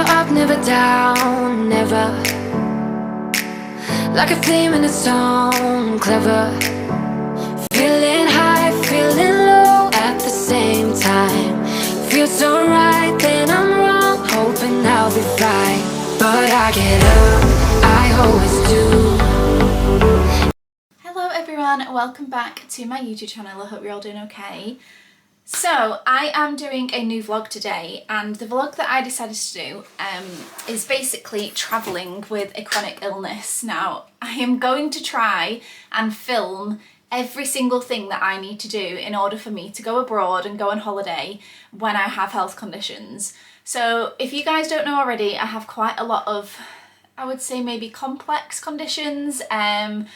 up, never down, never. Like a theme in a song, clever. Feeling high, feeling low at the same time. Feels so right, then I'm wrong, hoping I'll be fine. But I get up, I always do. Hello everyone, welcome back to my YouTube channel. I hope you're all doing okay. So I am doing a new vlog today, and the vlog that I decided to do is basically travelling with a chronic illness. Now I am going to try and film every single thing that I need to do in order for me to go abroad and go on holiday when I have health conditions. So if you guys don't know already, I have quite a lot of, I would say maybe complex conditions. I'm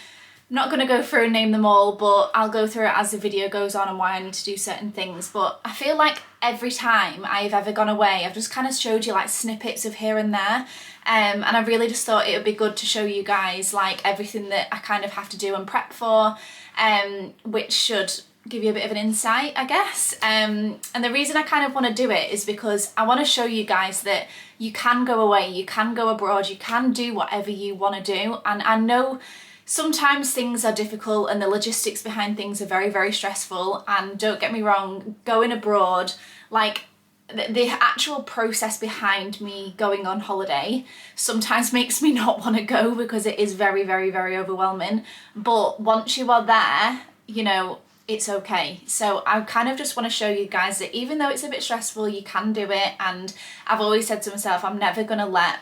not going to go through and name them all, but I'll go through it as the video goes on and why I need to do certain things. But I feel like every time I've ever gone away, I've just kind of showed you like snippets of here and there. And I really just thought it would be good to show you guys like everything that I kind of have to do and prep for, which should give you a bit of an insight, I guess. And the reason I kind of want to do it is because I want to show you guys that you can go away, you can go abroad, you can do whatever you want to do. And I know sometimes things are difficult and the logistics behind things are very, very stressful. And don't get me wrong, going abroad, like the actual process behind me going on holiday sometimes makes me not want to go because it is very, very, very overwhelming. But once you are there, you know, it's okay. So I kind of just want to show you guys that even though it's a bit stressful, you can do it. And I've always said to myself, I'm never going to let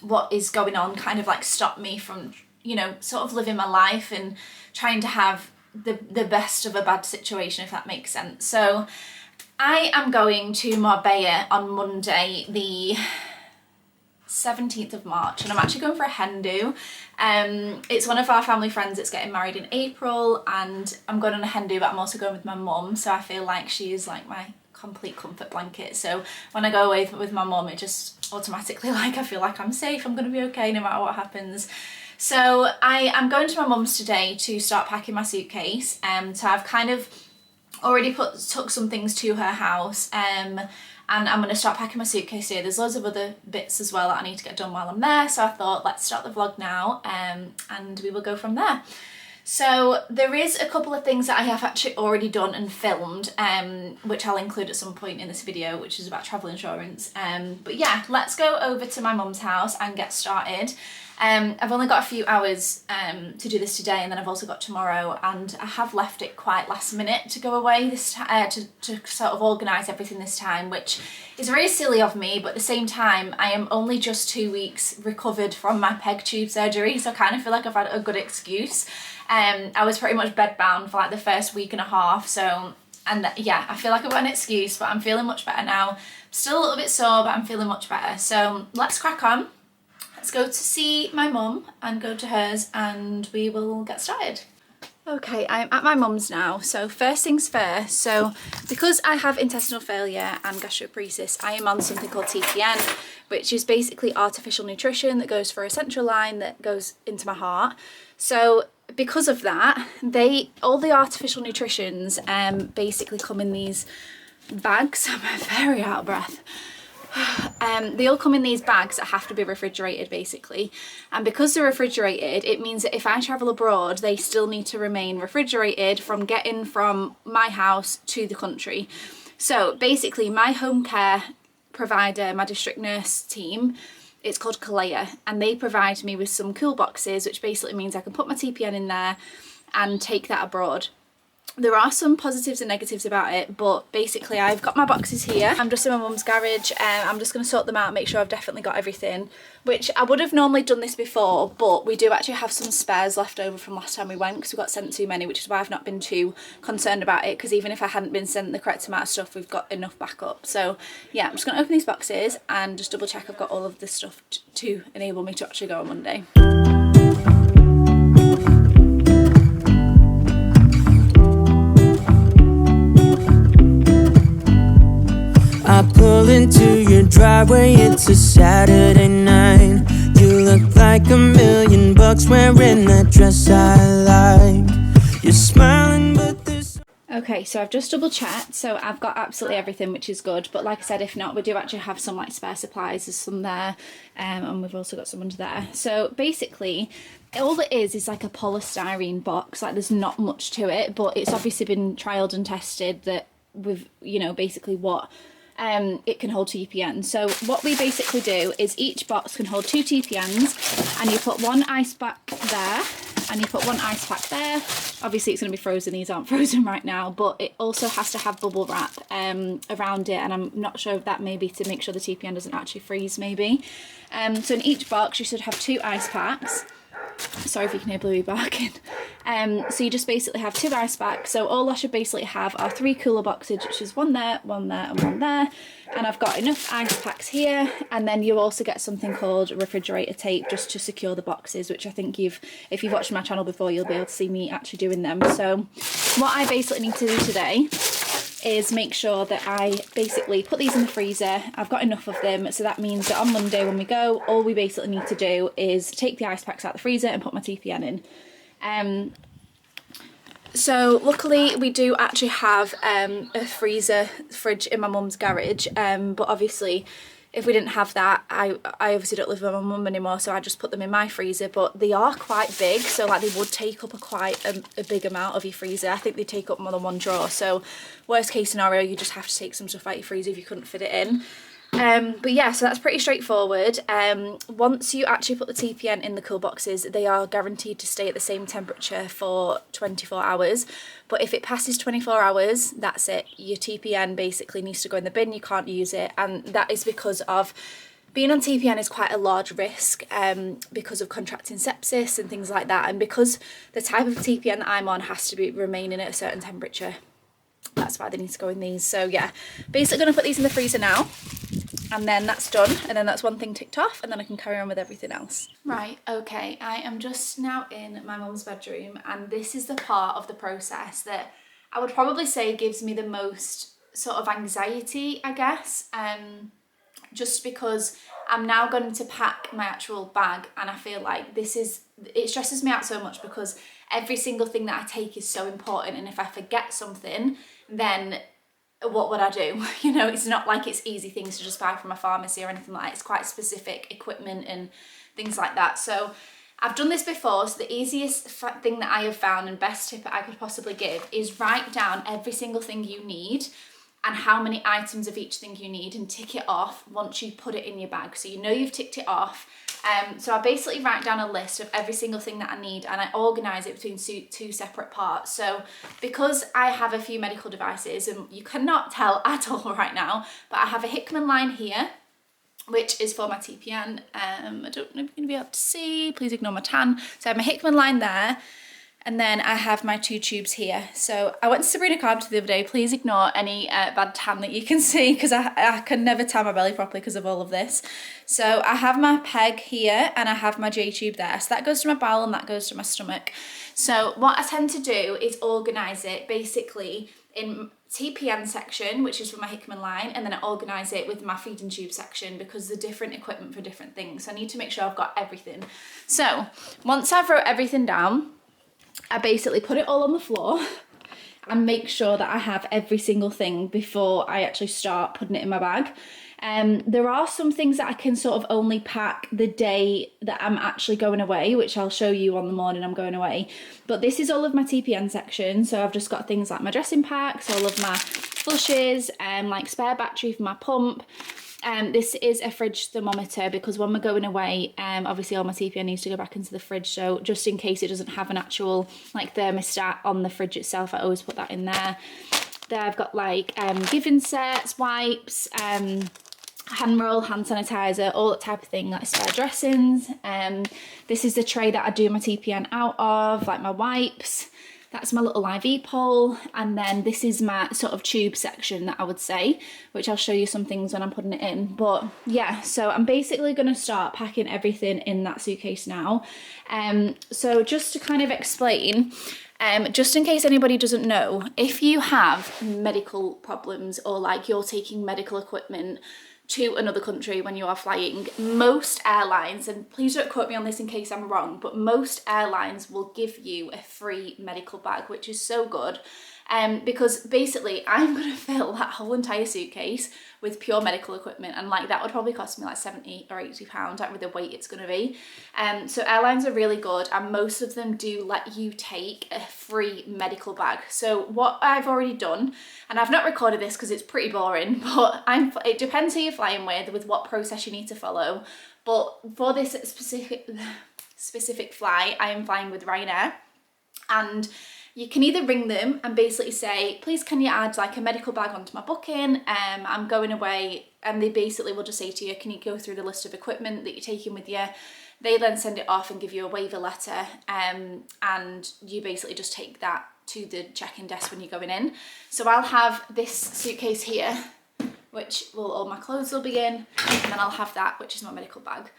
what is going on kind of like stop me from, you know, sort of living my life and trying to have the best of a bad situation, if that makes sense. So I am going to Marbella on Monday, the 17th of March, and I'm actually going for a hen do. It's one of our family friends that's getting married in April, and I'm going on a hen do, but I'm also going with my mum, so I feel like she is like my complete comfort blanket. So when I go away with my mum, it just automatically, like, I feel like I'm safe, I'm going to be okay no matter what happens. So I am going to my mum's today to start packing my suitcase. So I've kind of already took some things to her house, and I'm going to start packing my suitcase here. There's loads of other bits as well that I need to get done while I'm there, so I thought let's start the vlog now, and we will go from there. So there is a couple of things that I have actually already done and filmed, which I'll include at some point in this video, which is about travel insurance. But yeah, let's go over to my mum's house and get started. I've only got a few hours to do this today, and then I've also got tomorrow, and I have left it quite last minute to go away this to sort of organise everything this time, which is very silly of me, but at the same time I am only just 2 weeks recovered from my peg tube surgery, so I kind of feel like I've had a good excuse. I was pretty much bedbound for like the first week and a half, so, and yeah, I feel like I've got an excuse, but I'm feeling much better now. I'm still a little bit sore, but I'm feeling much better. So let's crack on. Let's go to see my mum and go to hers, and we will get started. Okay, I'm at my mum's now. So first things first, so because I have intestinal failure and gastroparesis, I am on something called TPN, which is basically artificial nutrition that goes through a central line that goes into my heart. So because of that, all the artificial nutritions basically come in these bags. I'm very out of breath. They all come in these bags that have to be refrigerated basically, and because they're refrigerated, it means that if I travel abroad, they still need to remain refrigerated from getting from my house to the country. So basically my home care provider, my district nurse team, it's called Kalea, and they provide me with some cool boxes, which basically means I can put my TPN in there and take that abroad. There are some positives and negatives about it, but basically I've got my boxes here. I'm just in my mum's garage, and I'm just going to sort them out, make sure I've definitely got everything, which I would have normally done this before, but we do actually have some spares left over from last time we went because we got sent too many, which is why I've not been too concerned about it, because even if I hadn't been sent the correct amount of stuff, we've got enough backup. So yeah, I'm just going to open these boxes and just double check I've got all of this stuff to enable me to actually go on Monday. I pull into your driveway, it's a Saturday night. You look like $1,000,000 wearing that dress I like. You're smiling but there's... Okay, so I've just double checked, so I've got absolutely everything, which is good, but like I said, if not, we do actually have some like spare supplies. There's some there, and we've also got some under there. So basically all it is like a polystyrene box. Like, there's not much to it, but it's obviously been trialed and tested that with, you know, basically what it can hold TPN. So what we basically do is each box can hold 2 TPNs, and you put one ice pack there and you put one ice pack there. Obviously it's going to be frozen, these aren't frozen right now, but it also has to have bubble wrap around it, and I'm not sure if that may be to make sure the TPN doesn't actually freeze maybe. So in each box you should have 2 ice packs. Sorry if you can hear Bluey barking. So you just basically have 2 ice packs. So all I should basically have are 3 cooler boxes, which is one there, and one there. And I've got enough ice packs here. And then you also get something called refrigerator tape just to secure the boxes, which I think if you've watched my channel before, you'll be able to see me actually doing them. So what I basically need to do today is make sure that I basically put these in the freezer. I've got enough of them, so that means that on Monday when we go, all we basically need to do is take the ice packs out of the freezer and put my TPN in. So luckily we do actually have a fridge in my mum's garage, but obviously if we didn't have that, I obviously don't live with my mum anymore, so I just put them in my freezer. But they are quite big, so like they would take up a big amount of your freezer. I think they take up more than one drawer, so worst case scenario, you just have to take some stuff out your freezer if you couldn't fit it in. But yeah, so that's pretty straightforward. Once you actually put the TPN in the cool boxes, they are guaranteed to stay at the same temperature for 24 hours. But if it passes 24 hours, that's it. Your TPN basically needs to go in the bin, you can't use it. And that is because of being on TPN is quite a large risk because of contracting sepsis and things like that. And because the type of TPN that I'm on has to be remaining at a certain temperature, that's why they need to go in these. So yeah, basically gonna put these in the freezer now, and then that's done, and then that's one thing ticked off, and then I can carry on with everything else. Right, okay, I am just now in my mum's bedroom, and this is the part of the process that I would probably say gives me the most sort of anxiety, I guess, just because I'm now going to pack my actual bag, and I feel like it stresses me out so much because every single thing that I take is so important, and if I forget something, then what would I do? You know, it's not like it's easy things to just buy from a pharmacy or anything like that. It's quite specific equipment and things like that. So I've done this before, so the easiest thing that I have found and best tip that I could possibly give is write down every single thing you need and how many items of each thing you need, and tick it off once you put it in your bag, so you know you've ticked it off. So I basically write down a list of every single thing that I need, and I organise it between 2 separate parts. So because I have a few medical devices, and you cannot tell at all right now, but I have a Hickman line here, which is for my TPN. I don't know if you're going to be able to see, please ignore my tan. So I have my Hickman line there, and then I have my 2 tubes here. So I went to Sabrina Carpenter the other day. Please ignore any bad tan that you can see, because I can never tan my belly properly because of all of this. So I have my peg here, and I have my J tube there. So that goes to my bowel and that goes to my stomach. So what I tend to do is organise it basically in TPN section, which is for my Hickman line, and then I organise it with my feeding tube section because they're different equipment for different things. So I need to make sure I've got everything. So once I've wrote everything down, I basically put it all on the floor and make sure that I have every single thing before I actually start putting it in my bag. There are some things that I can sort of only pack the day that I'm actually going away, which I'll show you on the morning I'm going away. But this is all of my TPN section. So I've just got things like my dressing packs, all of my flushes, like spare battery for my pump. This is a fridge thermometer because when we're going away, obviously all my TPN needs to go back into the fridge. So just in case it doesn't have an actual like thermostat on the fridge itself, I always put that in there. There I've got like giving sets, wipes, hand roll, hand sanitizer, all that type of thing, like spare dressings. This is the tray that I do my TPN out of, like my wipes. That's my little IV pole, and then this is my sort of tube section that I would say, which I'll show you some things when I'm putting it in. But yeah, so I'm basically going to start packing everything in that suitcase now. So just to kind of explain, just in case anybody doesn't know, if you have medical problems or like you're taking medical equipment to another country when you are flying, most airlines, and please don't quote me on this in case I'm wrong, but most airlines will give you a free medical bag, which is so good. Because basically I'm going to fill that whole entire suitcase with pure medical equipment, and like that would probably cost me like 70 or 80 pounds, like with the weight it's going to be. So airlines are really good, and most of them do let you take a free medical bag. So what I've already done, and I've not recorded this because it's pretty boring, but it depends who you're flying with what process you need to follow. But for this specific flight, I am flying with Ryanair, and you can either ring them and basically say, please can you add like a medical bag onto my booking, I'm going away, and they basically will just say to you, can you go through the list of equipment that you're taking with you? They then send it off and give you a waiver letter, and you basically just take that to the check-in desk when you're going in. So I'll have this suitcase here, which all my clothes will be in, and then I'll have that, which is my medical bag.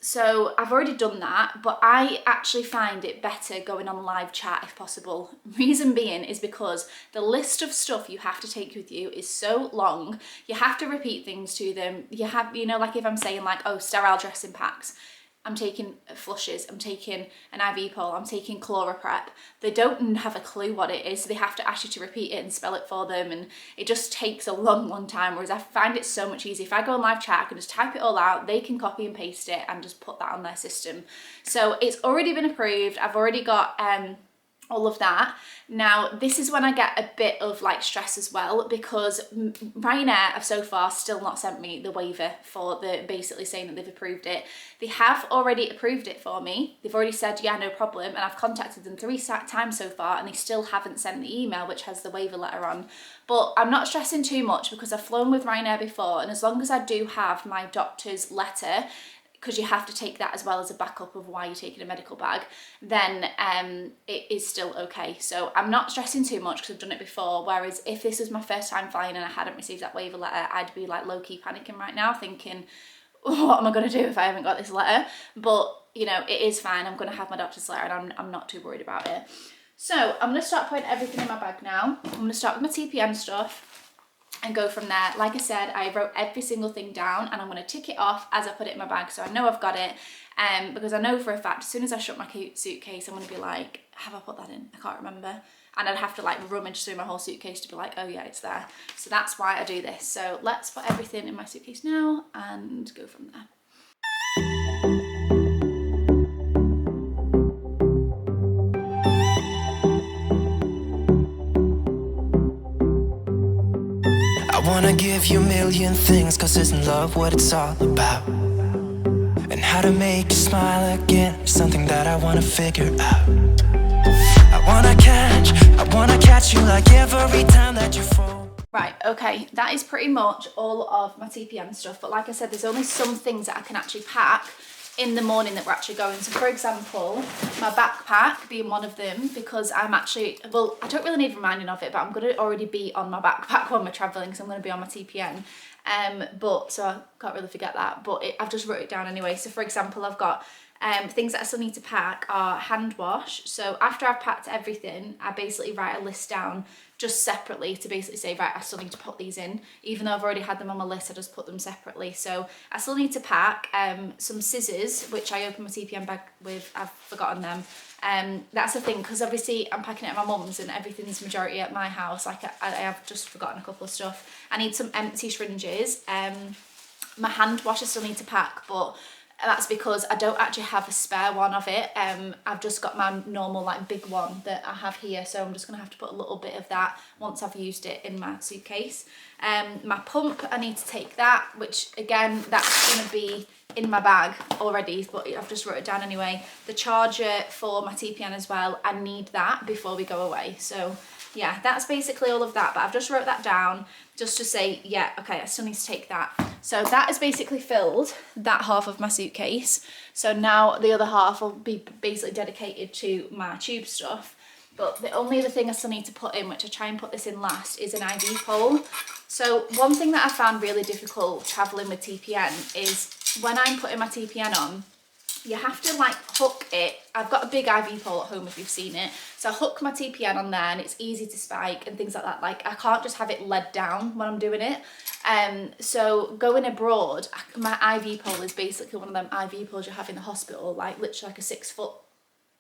So I've already done that, but I actually find it better going on live chat if possible. Reason being is because the list of stuff you have to take with you is so long. You have to repeat things to them. You have, you know, like if I'm saying like, oh, sterile dressing packs, I'm taking flushes, I'm taking an IV pole, I'm taking ChloraPrep. They don't have a clue what it is, so they have to ask you to repeat it and spell it for them, and it just takes a long time, whereas I find it so much easier. If I go on live chat, I can just type it all out, they can copy and paste it and just put that on their system. So it's already been approved, I've already got all of that. Now this is when I get a bit of like stress as well, because Ryanair have so far still not sent me the waiver for the basically saying that they've approved it. They have already approved it for me. They've already said, yeah, no problem, and I've contacted them 3 times so far, and they still haven't sent the email which has the waiver letter on. But I'm not stressing too much because I've flown with Ryanair before, and as long as I do have my doctor's letter, because you have to take that as well as a backup of why you're taking a medical bag, then it is still okay. So I'm not stressing too much because I've done it before, whereas if this was my first time flying and I hadn't received that waiver letter, I'd be like low-key panicking right now, thinking, what am I going to do if I haven't got this letter? But, you know, it is fine. I'm going to have my doctor's letter, and I'm not too worried about it. So I'm going to start putting everything in my bag now. I'm going to start with my TPN stuff and go from there. Like I said, I wrote every single thing down, and I'm going to tick it off as I put it in my bag, so I know I've got it, because I know for a fact as soon as I shut my suitcase, I'm going to be like, have I put that in? I can't remember. And I'd have to like rummage through my whole suitcase to be like, oh yeah, it's there. So that's why I do this. So let's put everything in my suitcase now and go from there. I wanna give you a million things, cause isn't love what it's all about? And how to make you smile again is something that I wanna figure out. I wanna catch you like every time that you fall. Right, okay, that is pretty much all of my TPN stuff, but like I said, there's only some things that I can actually pack in the morning that we're actually going. So for example, my backpack being one of them, because I'm actually, well, I don't really need reminding of it, but I'm going to already be on my backpack when we're travelling, so I'm going to be on my TPN. But so I can't really forget that, but I've just wrote it down anyway. So for example, I've got things that I still need to pack are hand wash. So after I've packed everything, I basically write a list down just separately to basically say, right, I still need to put these in. Even though I've already had them on my list, I just put them separately. So I still need to pack some scissors, which I open my TPN bag with. I've forgotten them. That's the thing, because obviously I'm packing it at my mum's and everything's majority at my house. Like I have just forgotten a couple of stuff. I need some empty syringes. My hand wash I still need to pack, but that's because I don't actually have a spare one of it. I've just got my normal like big one that I have here, so I'm just gonna have to put a little bit of that once I've used it in my suitcase. My pump, I need to take that, which again, that's gonna be in my bag already, but I've just wrote it down anyway. The charger for my TPN as well, I need that before we go away. So yeah, that's basically all of that, but I've just wrote that down just to say, yeah, okay, I still need to take that. So that has basically filled that half of my suitcase. So now the other half will be basically dedicated to my tube stuff. But the only other thing I still need to put in, which I try and put this in last, is an IV pole. So one thing that I found really difficult traveling with TPN is when I'm putting my TPN on, you have to like hook it. I've got a big IV pole at home if you've seen it. So I hook my TPN on there and it's easy to spike and things like that. Like I can't just have it led down when I'm doing it. So going abroad, my IV pole is basically one of them IV poles you have in the hospital, like literally like a 6-foot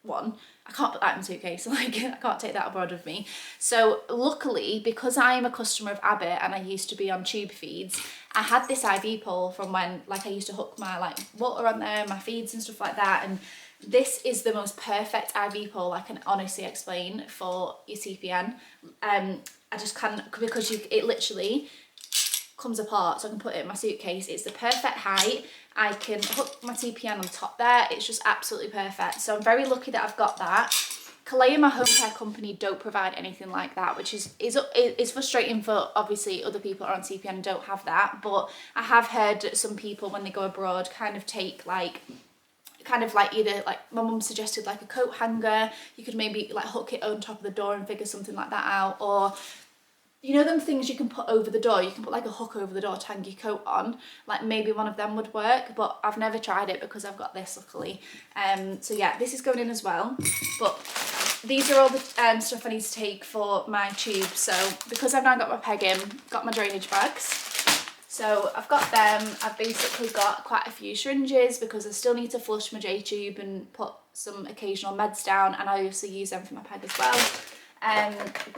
one. I can't put that in a suitcase, like I can't take that abroad with me. So luckily, because I am a customer of Abbott and I used to be on tube feeds, I had this IV pole from when like I used to hook my like water on there, my feeds and stuff like that, and this is the most perfect IV pole I can honestly explain for your TPN. I just can't, because it literally comes apart, so I can put it in my suitcase. It's the perfect height. I can hook my TPN on top there. It's just absolutely perfect. So I'm very lucky that I've got that. Calais and my home care company don't provide anything like that, which is frustrating for obviously other people that are on TPN and don't have that. But I have heard some people when they go abroad kind of take like either like my mum suggested like a coat hanger. You could maybe like hook it on top of the door and figure something like that out, or you know them things you can put over the door, you can put like a hook over the door to hang your coat on, like maybe one of them would work, but I've never tried it because I've got this luckily. So yeah, this is going in as well, but these are all the stuff I need to take for my tube. So because I've now got my peg in, got my drainage bags, so I've got them. I've basically got quite a few syringes because I still need to flush my J-tube and put some occasional meds down, and I obviously use them for my peg as well.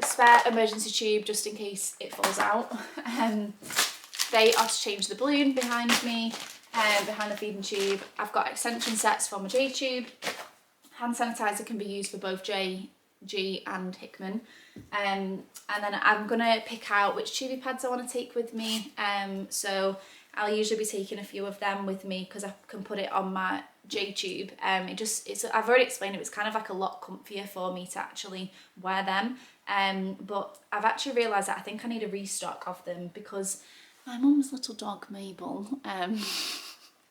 Spare emergency tube just in case it falls out. They are to change the balloon behind me, behind the feeding tube. I've got extension sets for my J-tube. Hand sanitizer can be used for both J, G and Hickman. And then I'm gonna pick out which tubey pads I want to take with me. So I'll usually be taking a few of them with me because I can put it on my J-tube. I've already explained it, it's kind of like a lot comfier for me to actually wear them. But I've actually realised that I think I need a restock of them because my mum's little dog Mabel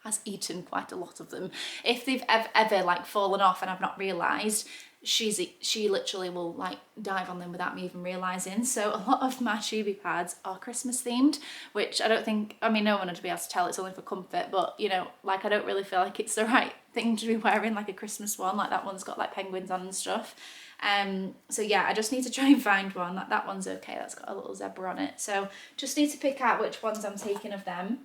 has eaten quite a lot of them. If they've ever like fallen off and I've not realised, she literally will like dive on them without me even realising. So a lot of my tubey pads are Christmas themed, which I don't think, I mean no one would be able to tell, it's only for comfort, but you know, like I don't really feel like it's the right thing to be wearing, like a Christmas one, like that one's got like penguins on and stuff. So yeah, I just need to try and find one. That one's okay, that's got a little zebra on it. So just need to pick out which ones I'm taking of them.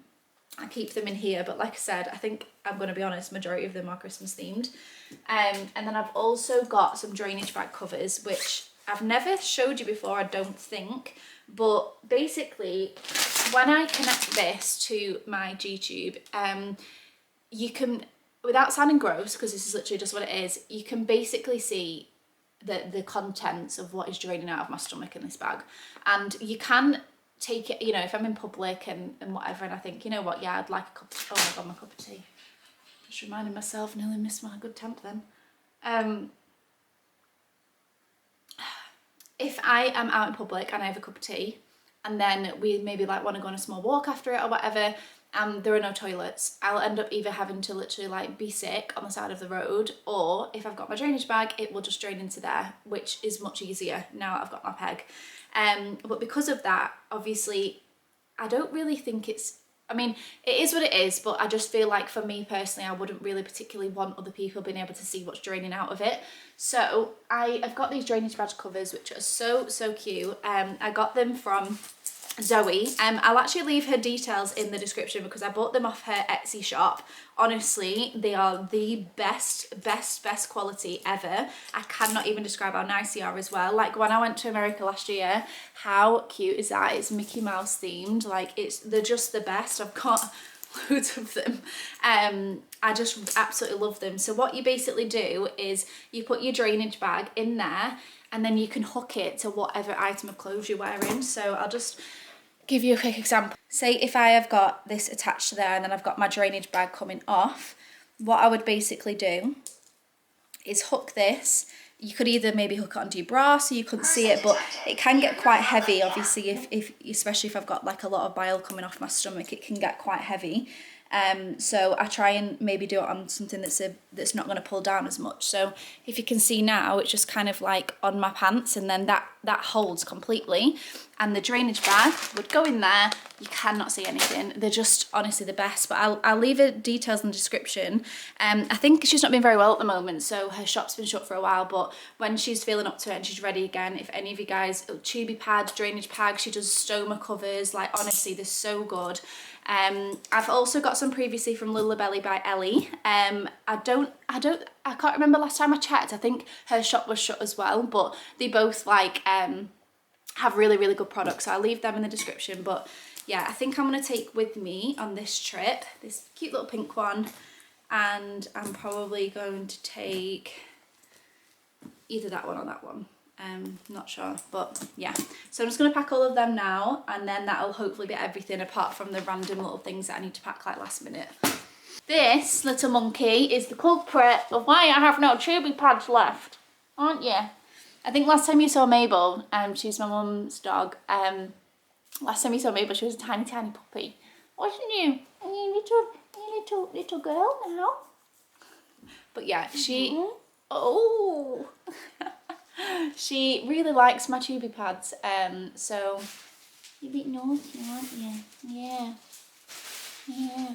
I keep them in here, but like I said, I think I'm going to be honest, majority of them are Christmas themed. And then I've also got some drainage bag covers, which I've never showed you before, I don't think, but basically when I connect this to my G-tube, you can, without sounding gross, because this is literally just what it is, you can basically see the contents of what is draining out of my stomach in this bag. And you can take it, you know, if I'm in public and whatever, and I think, you know what, yeah, I'd like a cup of, oh my god, my cup of tea. Just reminding myself, nearly missed my good temp then. If I am out in public and I have a cup of tea, and then we maybe like want to go on a small walk after it or whatever, and there are no toilets, I'll end up either having to literally like be sick on the side of the road, or if I've got my drainage bag, it will just drain into there, which is much easier now that I've got my peg. But because of that, obviously, I don't really think it's, I mean, it is what it is, but I just feel like for me personally, I wouldn't really particularly want other people being able to see what's draining out of it. So I've got these drainage bag covers, which are so cute. I got them from Zoe. I'll actually leave her details in the description because I bought them off her Etsy shop. Honestly, they are the best quality ever. I cannot even describe how nice they are as well. Like when I went to America last year, how cute is that? It's Mickey Mouse themed. Like they're just the best. I've got loads of them. I just absolutely love them. So what you basically do is you put your drainage bag in there and then you can hook it to whatever item of clothes you're wearing. So I'll just give you a quick example. Say if I have got this attached to there and then I've got my drainage bag coming off, what I would basically do is hook this. You could either maybe hook it onto your bra so you couldn't see it, but it can get quite heavy obviously if especially if I've got like a lot of bile coming off my stomach, it can get quite heavy. So I try and maybe do it on something that's not going to pull down as much. So if you can see now, it's just kind of like on my pants, and then that holds completely. And the drainage bag would go in there. You cannot see anything. They're just honestly the best. But I'll leave the details in the description. I think she's not been very well at the moment, so her shop's been shut for a while. But when she's feeling up to it and she's ready again, if any of you guys, tubey pads, drainage pads, she does stoma covers. Like honestly, they're so good. I've also got some previously from Lullabelly by Ellie. I can't remember last time I checked. I think her shop was shut as well, but they both like have really, really good products. So I'll leave them in the description. But yeah, I think I'm gonna take with me on this trip this cute little pink one, and I'm probably going to take either that one or that one. Not sure, but yeah. So I'm just gonna pack all of them now, and then that'll hopefully be everything apart from the random little things that I need to pack like last minute. This little monkey is the culprit of why I have no tubey pads left, aren't you? I think last time you saw Mabel, she's my mum's dog. Last time you saw Mabel, she was a tiny, tiny puppy, wasn't you? Are you little girl now? But yeah, she. Oh. She really likes my tubey pads, so you're a bit naughty, aren't you? Yeah. Yeah.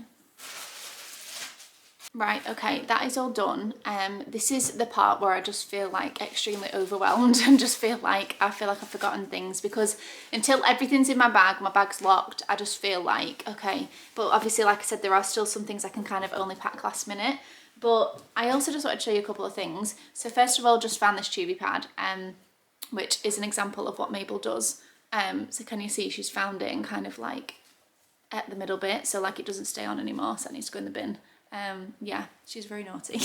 Right, okay, that is all done. This is the part where I just feel like extremely overwhelmed and just feel like I've forgotten things, because until everything's in my bag's locked, I just feel like, okay. But obviously, like I said, there are still some things I can kind of only pack last minute. But I also just wanted to show you a couple of things. So first of all, just found this tubey pad, which is an example of what Mabel does. So can you see she's found it and kind of like at the middle bit, so like it doesn't stay on anymore, so that needs to go in the bin. Yeah, she's very naughty.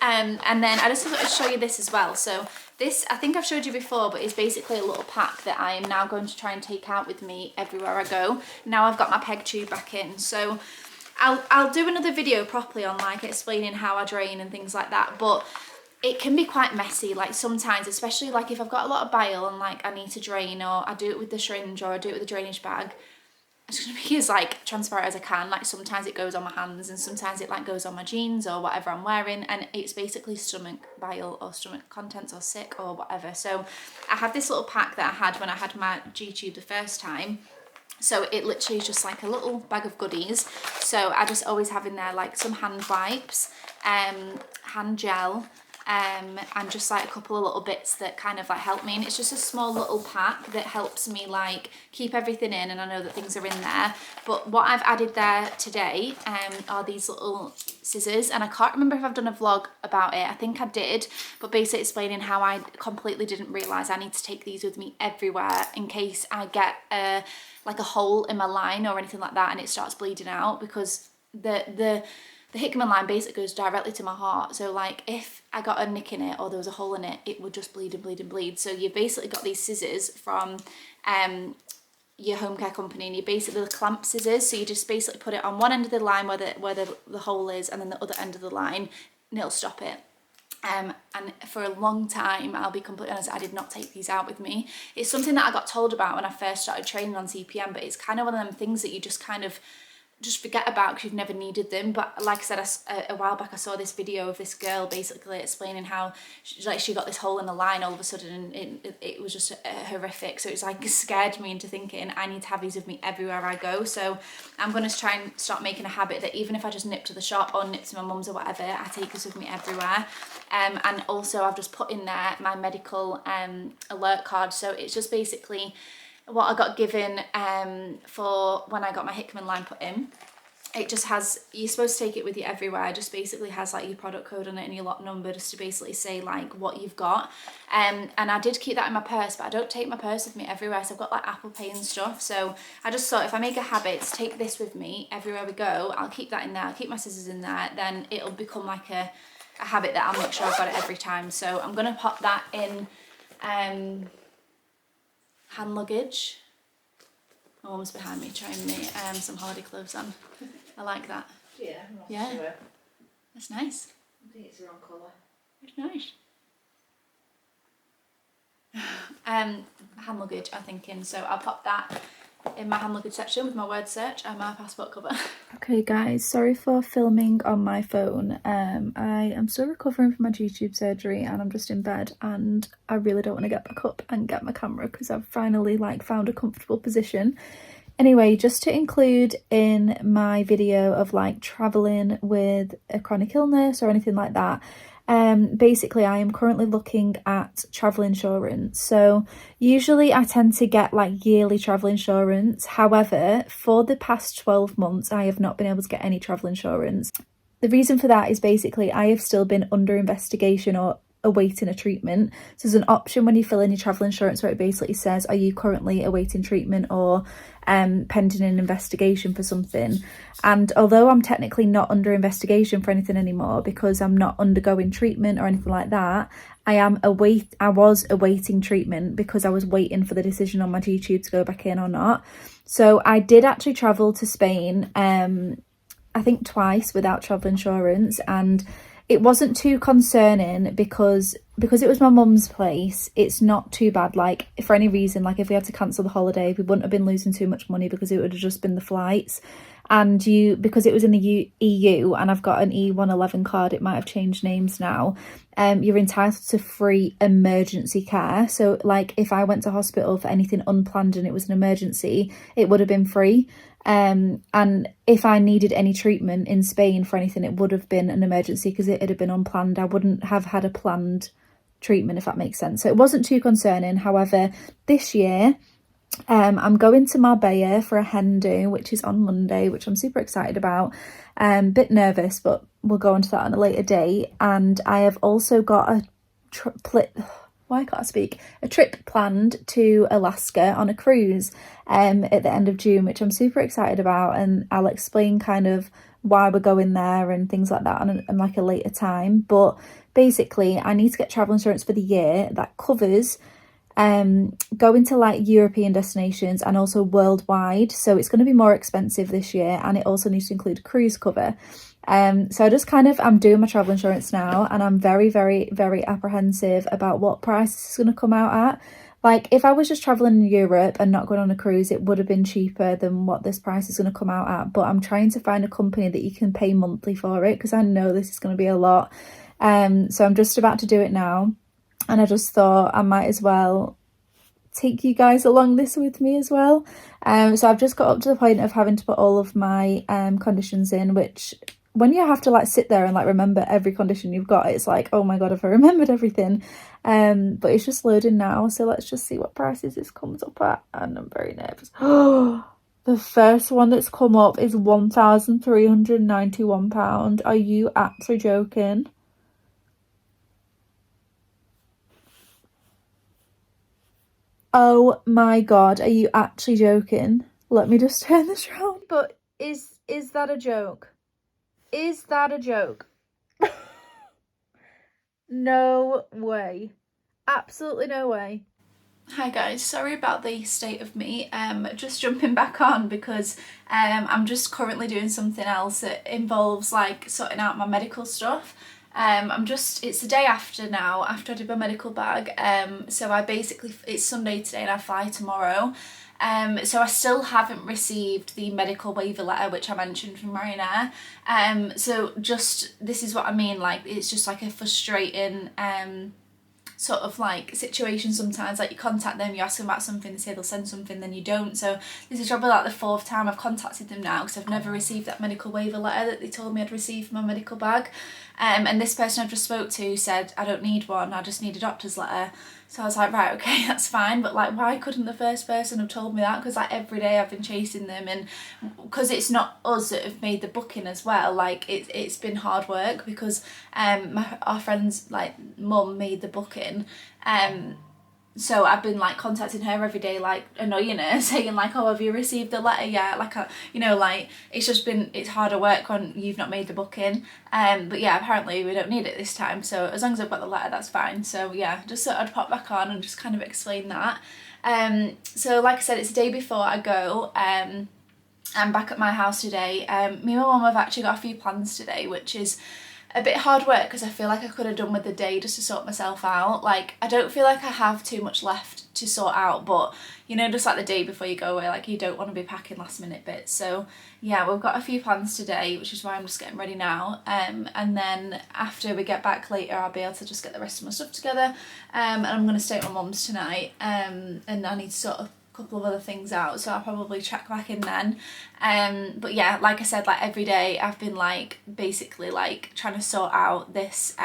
And then I just wanted to show you this as well. So this, I think I've showed you before, but it's basically a little pack that I am now going to try and take out with me everywhere I go. Now I've got my peg tube back in. So I'll do another video properly on like explaining how I drain and things like that, but it can be quite messy like sometimes, especially like if I've got a lot of bile and like I need to drain, or I do it with the syringe or I do it with the drainage bag. It's gonna be as like transparent as I can. Like sometimes it goes on my hands and sometimes it like goes on my jeans or whatever I'm wearing, and it's basically stomach bile or stomach contents or sick or whatever. So I have this little pack that I had when I had my G-tube the first time. So it literally is just like a little bag of goodies. So I just always have in there like some hand wipes, hand gel, and just like a couple of little bits that kind of like help me. And it's just a small little pack that helps me like keep everything in, and I know that things are in there. But what I've added there today are these little scissors, and I can't remember if I've done a vlog about it. I think I did, but basically explaining how I completely didn't realise I need to take these with me everywhere in case I get like a hole in my line or anything like that and it starts bleeding out, because the Hickman line basically goes directly to my heart. So like if I got a nick in it or there was a hole in it, it would just bleed and bleed and bleed. So you've basically got these scissors from your home care company, and you basically the clamp scissors. So you just basically put it on one end of the line where the hole is, and then the other end of the line, and it'll stop it. And for a long time, I'll be completely honest, I did not take these out with me. It's something that I got told about when I first started training on TPN, but it's kind of one of them things that you just kind of just forget about because you've never needed them. But like I said, a while back I saw this video of this girl basically explaining how she got this hole in the line all of a sudden, and it was just horrific. So it's like scared me into thinking I need to have these with me everywhere I go. So I'm going to try and start making a habit that even if I just nip to the shop or nip to my mum's or whatever, I take this with me everywhere. And also I've just put in there my medical alert card. So it's just basically what I got given for when I got my Hickman line put in. It just has, you're supposed to take it with you everywhere. It just basically has like your product code on it and your lot number, just to basically say like what you've got. And I did keep that in my purse, but I don't take my purse with me everywhere. So I've got like Apple Pay and stuff. So I just thought if I make a habit to take this with me everywhere we go, I'll keep that in there, I'll keep my scissors in there, then it'll become like a habit that I'll make sure I've got it every time. So I'm gonna pop that in hand luggage. My mum's behind me trying me some holiday clothes on. I like that. Yeah, I'm not Yeah. sure. That's nice. I think it's the wrong colour. It's nice. Hand luggage, I'm thinking. So I'll pop that in my hand luggage section with my word search and my passport cover. Okay guys, sorry for filming on my phone. I am still recovering from my G-tube surgery and I'm just in bed, and I really don't want to get back up and get my camera because I've finally like found a comfortable position. Anyway, just to include in my video of like traveling with a chronic illness or anything like that, basically I am currently looking at travel insurance. So usually I tend to get like yearly travel insurance. However, for the past 12 months I have not been able to get any travel insurance. The reason for that is basically I have still been under investigation or awaiting a treatment. So there's an option when you fill in your travel insurance where it basically says, are you currently awaiting treatment or pending an investigation for something? And although I'm technically not under investigation for anything anymore because I'm not undergoing treatment or anything like that, I was awaiting treatment because I was waiting for the decision on my G-tube to go back in or not. So I did actually travel to Spain I think twice without travel insurance, and it wasn't too concerning because it was my mum's place. It's not too bad. Like, for any reason, like if we had to cancel the holiday, we wouldn't have been losing too much money because it would have just been the flights. And because it was in the EU and I've got an E111 card, it might have changed names now, you're entitled to free emergency care. So like if I went to hospital for anything unplanned and it was an emergency, it would have been free. And if I needed any treatment in Spain for anything, it would have been an emergency because it had been unplanned. I wouldn't have had a planned treatment, if that makes sense. So it wasn't too concerning. However, this year I'm going to Marbella for a hen do, which is on Monday, which I'm super excited about. Bit nervous, but we'll go into that on a later date. And I have also got a trip planned to Alaska on a cruise at the end of June, which I'm super excited about, and I'll explain kind of why we're going there and things like that on like a later time. But basically I need to get travel insurance for the year that covers going to like European destinations and also worldwide. So it's going to be more expensive this year, and it also needs to include cruise cover. So I'm doing my travel insurance now, and I'm very, very, very apprehensive about what price it's going to come out at. Like if I was just traveling in Europe and not going on a cruise, it would have been cheaper than what this price is going to come out at. But I'm trying to find a company that you can pay monthly for it because I know this is going to be a lot. So I'm just about to do it now, and I just thought I might as well take you guys along this with me as well. So I've just got up to the point of having to put all of my conditions in, which when you have to like sit there and like remember every condition you've got, it's like, oh my god, have I remembered everything? But it's just loading now, so let's just see what prices this comes up at, and I'm very nervous. The first one that's come up is £1,391. Are you actually joking? Oh my god, are you actually joking? Let me just turn this around. But is that a joke? Is that a joke? No way. Absolutely no way. Hi guys, sorry about the state of me. Just jumping back on because I'm just currently doing something else that involves like sorting out my medical stuff. It's the day after now, after I did my medical bag. So it's Sunday today and I fly tomorrow. So I still haven't received the medical waiver letter, which I mentioned from Ryanair. So this is what I mean, like it's just like a frustrating sort of like situation sometimes. Like you contact them, you ask them about something, they say they'll send something, then you don't. So this is probably like the 4th time I've contacted them now because I've never received that medical waiver letter that they told me I'd received for my medical bag. And this person I've just spoke to said I don't need one, I just need a doctor's letter. So I was like, right, okay, that's fine, but like why couldn't the first person have told me that? Because like every day I've been chasing them, and because it's not us that have made the booking as well, like it's been hard work because our friend's like mum made the booking. So I've been like contacting her every day, like annoying her, saying like, oh, have you received the letter yet? Like, like it's harder work when you've not made the booking. But yeah, apparently we don't need it this time. So as long as I've got the letter, that's fine. So yeah, just thought I'd pop back on and just kind of explain that. So like I said, it's the day before I go. I'm back at my house today. Me and my mum have actually got a few plans today, which is a bit hard work because I feel like I could have done with the day just to sort myself out. Like I don't feel like I have too much left to sort out, but you know, just like the day before you go away, like you don't want to be packing last minute bits. So yeah, we've got a few plans today, which is why I'm just getting ready now, and then after we get back later I'll be able to just get the rest of my stuff together, and I'm going to stay at my mum's tonight, and I need to sort of couple of other things out, so I'll probably check back in then. But yeah, like I said, like every day I've been like basically like trying to sort out this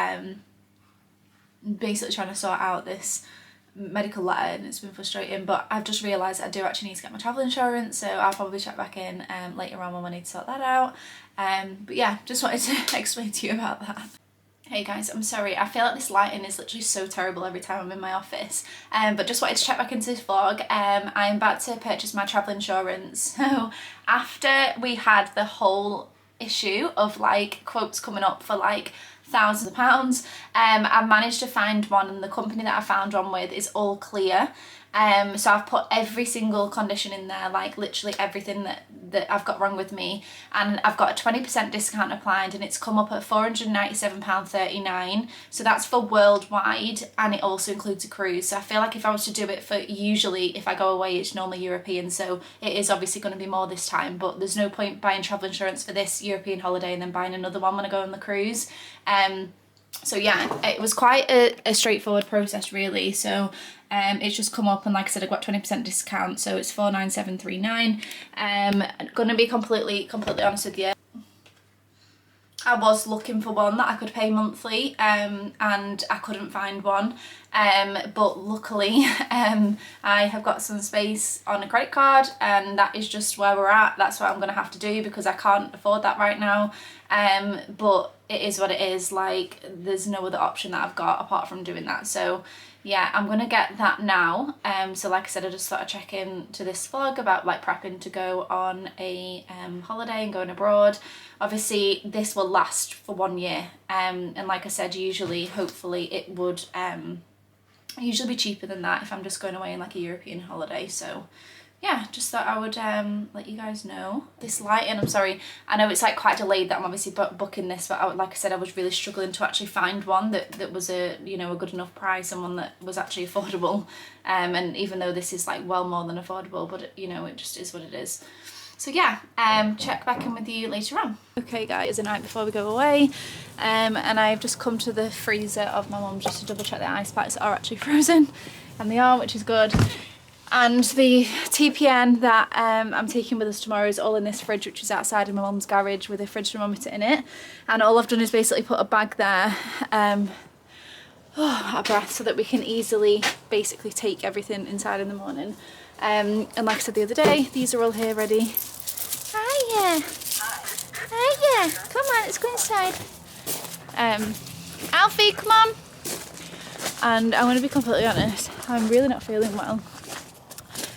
medical letter, and it's been frustrating, but I've just realised I do actually need to get my travel insurance, so I'll probably check back in later on when I need to sort that out. But yeah, just wanted to explain to you about that. Hey guys, I'm sorry, I feel like this lighting is literally so terrible every time I'm in my office, but just wanted to check back into this vlog. I'm about to purchase my travel insurance, so after we had the whole issue of like quotes coming up for like thousands of pounds, I managed to find one, and the company that I found one with is all clear. So I've put every single condition in there, like literally everything that I've got wrong with me, and I've got a 20% discount applied, and it's come up at £497.39, so that's for worldwide, and it also includes a cruise. So I feel like if I was to do it for, usually if I go away it's normally European, so it is obviously going to be more this time, but there's no point buying travel insurance for this European holiday and then buying another one when I go on the cruise. So yeah, it was quite a straightforward process really. So it's just come up, and like I said, I got 20% discount, so it's £497.39. I'm gonna be completely honest with you, I was looking for one that I could pay monthly, and I couldn't find one, but luckily I have got some space on a credit card, and that is just where we're at. That's what I'm gonna have to do because I can't afford that right now, but it is what it is. Like, there's no other option that I've got apart from doing that. So yeah, I'm gonna get that now. So like I said, I just thought I'd check in to this vlog about like prepping to go on a holiday and going abroad. Obviously this will last for 1 year, and like I said, usually hopefully it would usually be cheaper than that if I'm just going away on like a European holiday. So yeah, just thought I would let you guys know. This lighting, I'm sorry, I know it's like quite delayed that I'm obviously booking this, but like I said, I was really struggling to actually find one that was a, you know, a good enough price, and one that was actually affordable, and even though this is like well more than affordable, but you know, it just is what it is. So yeah, check back in with you later on. Okay guys, the night before we go away, and I've just come to the freezer of my mum just to double check the ice packs are actually frozen, and they are, which is good. And the TPN that I'm taking with us tomorrow is all in this fridge, which is outside in my mum's garage with a fridge thermometer in it. And all I've done is basically put a bag there, out of breath, so that we can easily basically take everything inside in the morning. And like I said the other day, these are all here ready. Hiya! Hiya! Come on, let's go inside. Alfie, come on! And I'm going to be completely honest, I'm really not feeling well.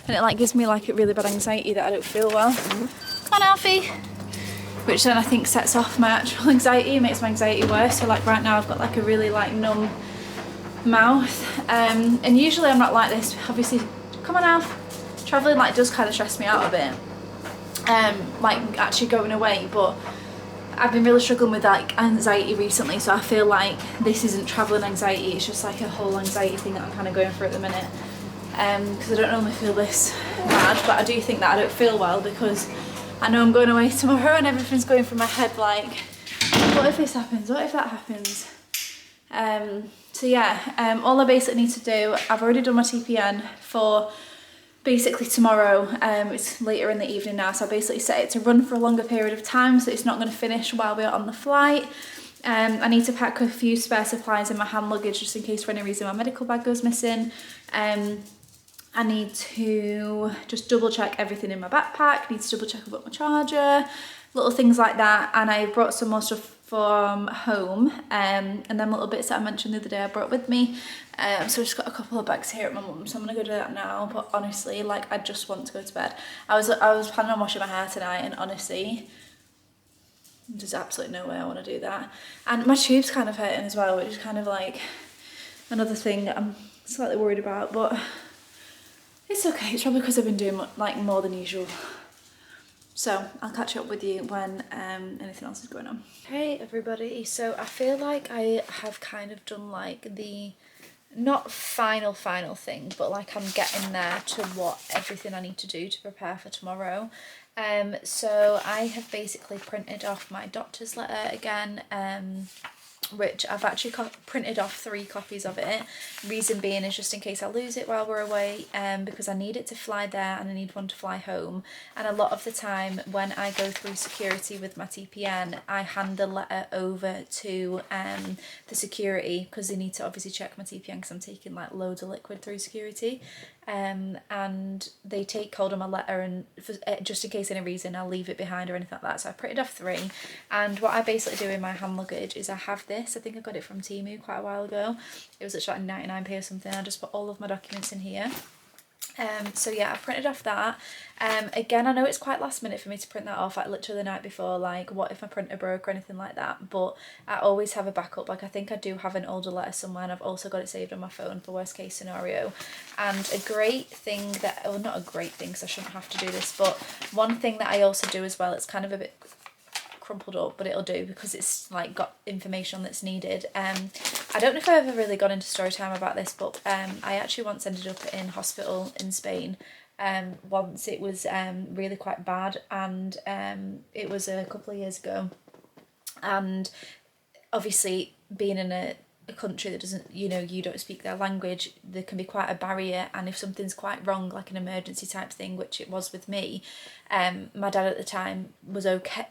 And it like gives me like a really bad anxiety that I don't feel well. Come on Alfie! Which then I think sets off my actual anxiety, makes my anxiety worse. So like right now I've got like a really like numb mouth. And usually I'm not like this, obviously. Come on Alf! Travelling like does kind of stress me out a bit. Like actually going away, but I've been really struggling with like anxiety recently, so I feel like this isn't travelling anxiety, it's just like a whole anxiety thing that I'm kind of going through at the minute. Because I don't normally feel this bad, but I do think that I don't feel well because I know I'm going away tomorrow and everything's going through my head like, what if this happens, what if that happens? So yeah, all I basically need to do, I've already done my TPN for basically tomorrow. It's later in the evening now, so I basically set it to run for a longer period of time, so it's not going to finish while we're on the flight. I need to pack a few spare supplies in my hand luggage just in case for any reason my medical bag goes missing. I need to just double check everything in my backpack, need to double check about my charger, little things like that. And I brought some more stuff from home, and then little bits that I mentioned the other day I brought with me. So I've just got a couple of bags here at my mum's, so I'm gonna go do that now. But honestly, like, I just want to go to bed. I was planning on washing my hair tonight, and honestly, there's absolutely no way I want to do that. And my tube's kind of hurting as well, which is kind of like another thing that I'm slightly worried about, but it's okay. It's probably because I've been doing like more than usual. So I'll catch up with you when anything else is going on. Hey everybody, so I feel like I have kind of done like the not final thing, but like I'm getting there to what everything I need to do to prepare for tomorrow. So I have basically printed off my doctor's letter again, which I've actually printed off 3 copies of it. Reason being is just in case I lose it while we're away, because I need it to fly there and I need one to fly home. And a lot of the time when I go through security with my TPN, I hand the letter over to the security, because they need to obviously check my TPN because I'm taking like loads of liquid through security. And they take hold of my letter, and just in case any reason I'll leave it behind or anything like that. So I printed off 3, and what I basically do in my hand luggage is I have this. I think I got it from Temu quite a while ago. It was at like 99p or something. I just put all of my documents in here. So yeah, I printed off that. Again, I know it's quite last minute for me to print that off, like literally the night before, like what if my printer broke or anything like that, but I always have a backup. Like I think I do have an older letter somewhere, and I've also got it saved on my phone for worst case scenario. And a great thing that, well, not a great thing because I shouldn't have to do this, but one thing that I also do as well, it's kind of a bit crumpled up, but it'll do because it's like got information that's needed. I don't know if I've ever really gone into story time about this, but I actually once ended up in hospital in Spain. Once it was really quite bad, and it was a couple of years ago, and obviously being in a country that doesn't, you don't speak their language, there can be quite a barrier, and if something's quite wrong, like an emergency type thing, which it was with me, my dad at the time was okay.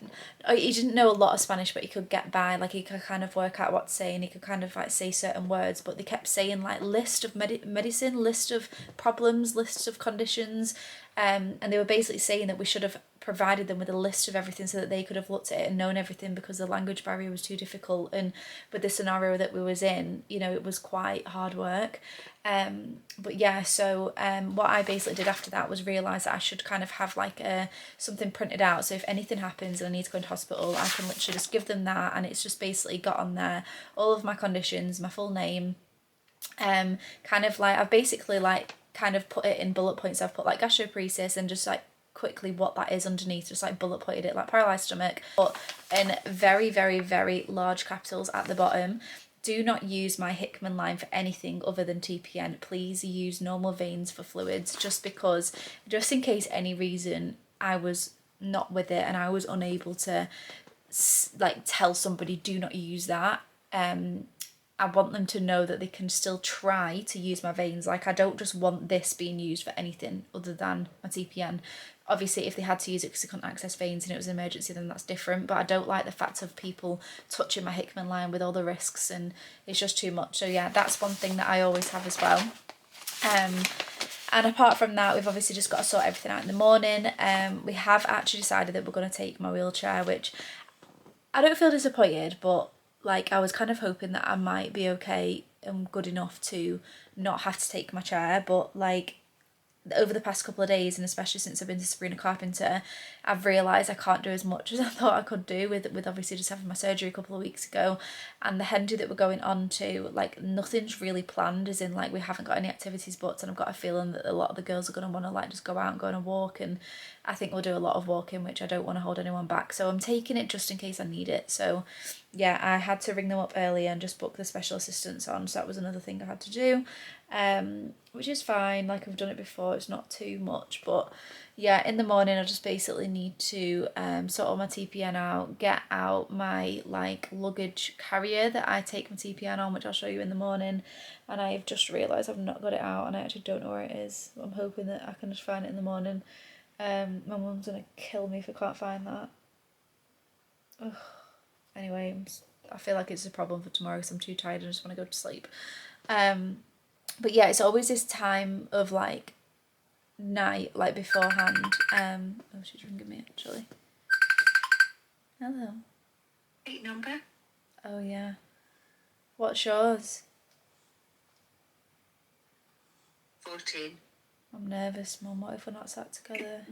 He didn't know a lot of Spanish, but he could get by, like he could kind of work out what to say, and he could kind of like say certain words, but they kept saying like list of medicine, list of problems, lists of conditions, and they were basically saying that we should have provided them with a list of everything so that they could have looked at it and known everything, because the language barrier was too difficult. And with the scenario that we was in, it was quite hard work. But yeah, so what I basically did after that was realise that I should kind of have like something printed out, so if anything happens and I need to go into hospital, I can literally just give them that, and it's just basically got on there all of my conditions, my full name, kind of like I've basically like kind of put it in bullet points. I've put like gastroparesis and just like quickly what that is underneath, just like bullet pointed it like paralysed stomach, but in very, very, very large capitals at the bottom. Do not use my Hickman line for anything other than TPN. Please use normal veins for fluids, just because, just in case any reason I was not with it and I was unable to like tell somebody do not use that. I want them to know that they can still try to use my veins. Like I don't just want this being used for anything other than my TPN. Obviously, if they had to use it because they couldn't access veins and it was an emergency, then that's different. But I don't like the fact of people touching my Hickman line with all the risks, and it's just too much. So yeah, that's one thing that I always have as well. And apart from that, we've obviously just got to sort everything out in the morning. We have actually decided that we're going to take my wheelchair, which I don't feel disappointed, but like I was kind of hoping that I might be okay and good enough to not have to take my chair, but like over the past couple of days, and especially since I've been to Sabrina Carpenter, I've realised I can't do as much as I thought I could do with obviously just having my surgery a couple of weeks ago, and the hen do that we're going on to, like nothing's really planned, as in like we haven't got any activities booked, and I've got a feeling that a lot of the girls are going to want to like just go out and go on a walk, and I think we'll do a lot of walking, which I don't want to hold anyone back, so I'm taking it just in case I need it. So yeah, I had to ring them up earlier and just book the special assistants on, so that was another thing I had to do, which is fine, like I've done it before, it's not too much. But yeah, in the morning I just basically need to sort all my TPN out, get out my like luggage carrier that I take my TPN on, which I'll show you in the morning, and I've just realised I've not got it out and I actually don't know where it is. I'm hoping that I can just find it in the morning. My mum's gonna kill me if I can't find that. Ugh. Anyway, I feel like it's a problem for tomorrow because I'm too tired and I just want to go to sleep. But yeah, it's always this time of like night, like beforehand. Oh, she's ringing me actually. Hello. 8 number. Oh yeah. What's yours? 14. I'm nervous, Mum. What if we're not sat together?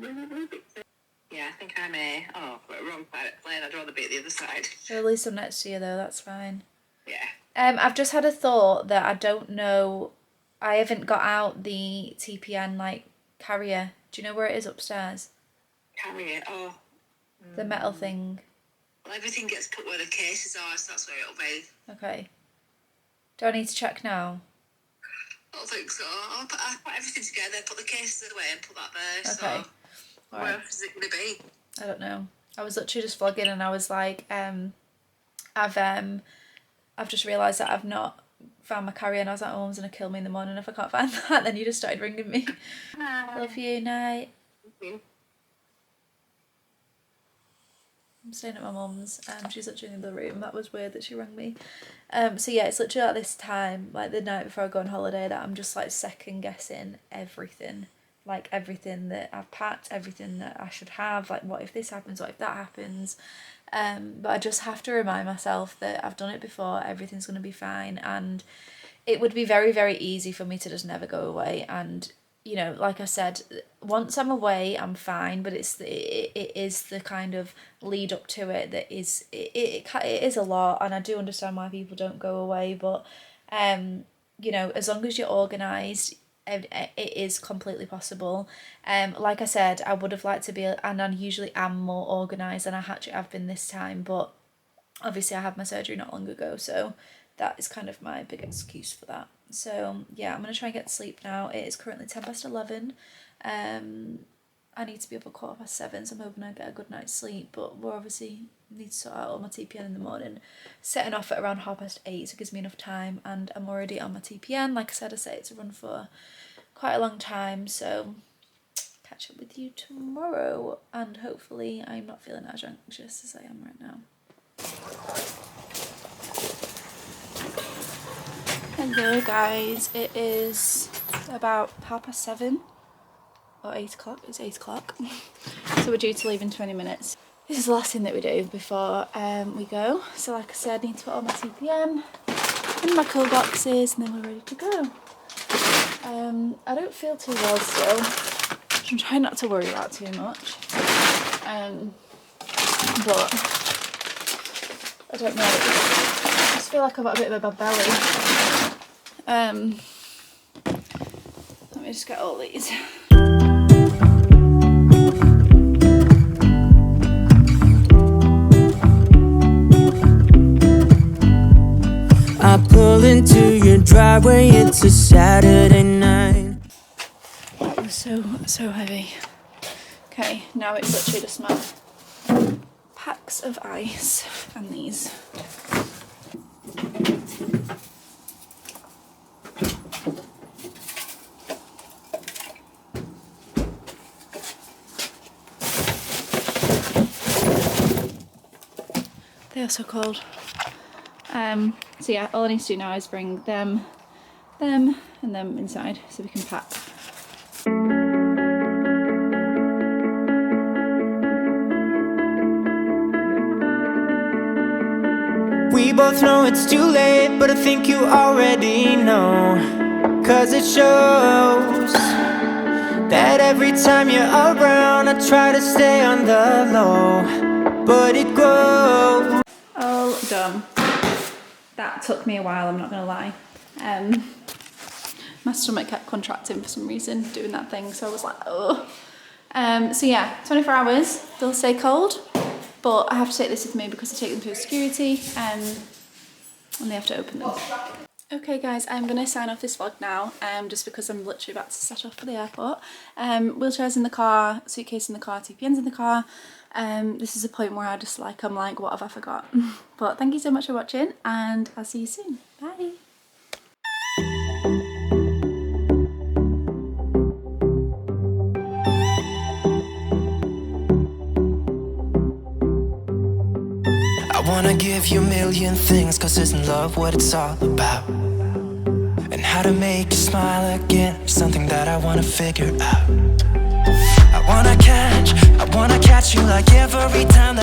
Yeah, I think I'm wrong plane. I'd rather be at the other side. Well, at least I'm next to you though, that's fine. Yeah. I've just had a thought that I don't know, I haven't got out the TPN like carrier. Do you know where it is upstairs? Carrier. Oh. The metal thing. Well, everything gets put where the cases are, so that's where it'll be. Okay. Do I need to check now? I don't think so. I'll put everything together, put the cases away and put that there. Okay. So where else is it going to be? I don't know. I was literally just vlogging and I was like, I've just realised that I've not found my carrier, and I was like, oh, Mum's gonna kill me in the morning if I can't find that. Then you just started ringing me. Love you, night. I'm staying at my mum's. She's literally in the room. That was weird that she rang me. So yeah, it's literally at this time, like the night before I go on holiday, that I'm just like second guessing everything. Like everything that I've packed, everything that I should have, like what if this happens, what if that happens. But I just have to remind myself that I've done it before, everything's going to be fine, and it would be very, very easy for me to just never go away. And, you know, like I said, once I'm away, I'm fine, but it is the kind of lead up to it that is, it is a lot, and I do understand why people don't go away, but, you know, as long as you're organised, it is completely possible. Like I said, I would have liked to be, and I usually am more organised than I actually have been this time, but obviously I had my surgery not long ago, so that is kind of my big excuse for that. So yeah, I'm going to try and get to sleep now. It is currently 11:10. I need to be up at 7:15, so I'm hoping I get a good night's sleep, but we're obviously need to sort out all my TPN in the morning. Setting off at around 8:30, so it gives me enough time, and I'm already on my TPN. Like I said, I say it's a run for quite a long time, so catch up with you tomorrow, and hopefully I'm not feeling as anxious as I am right now. Hello guys, it is about 7:30 or 8 o'clock. It's 8 o'clock. So we're due to leave in 20 minutes. This is the last thing that we do before we go. So like I said, I need to put all my TPN in my cool boxes, and then we're ready to go. I don't feel too well still. I'm trying not to worry about too much. But I don't know. I just feel like I've got a bit of a bad belly. Let me just get all these. I pull into your driveway, it's a Saturday night. That was so heavy. Okay, now it's literally just my packs of ice and these. They are so cold. So yeah, all I need to do now is bring them and them inside so we can pack. We both know it's too late, but I think you already know. 'Cause it shows that every time you're around, I try to stay on the low, but it grows. All done. That took me a while, I'm not gonna lie. My stomach kept contracting for some reason doing that thing, so I was like, oh. So yeah, 24 hours, they'll stay cold, but I have to take this with me because I take them through security, and they have to open them. Okay guys, I'm gonna sign off this vlog now, just because I'm literally about to set off for the airport. Wheelchairs in the car, suitcase in the car, TPN's in the car. This is a point where I'm like, what have I forgot? But thank you so much for watching, and I'll see you soon. Bye. I wanna give you a million things, 'cause isn't love what it's all about? And how to make you smile again, something that I wanna figure out. I wanna catch you like every time that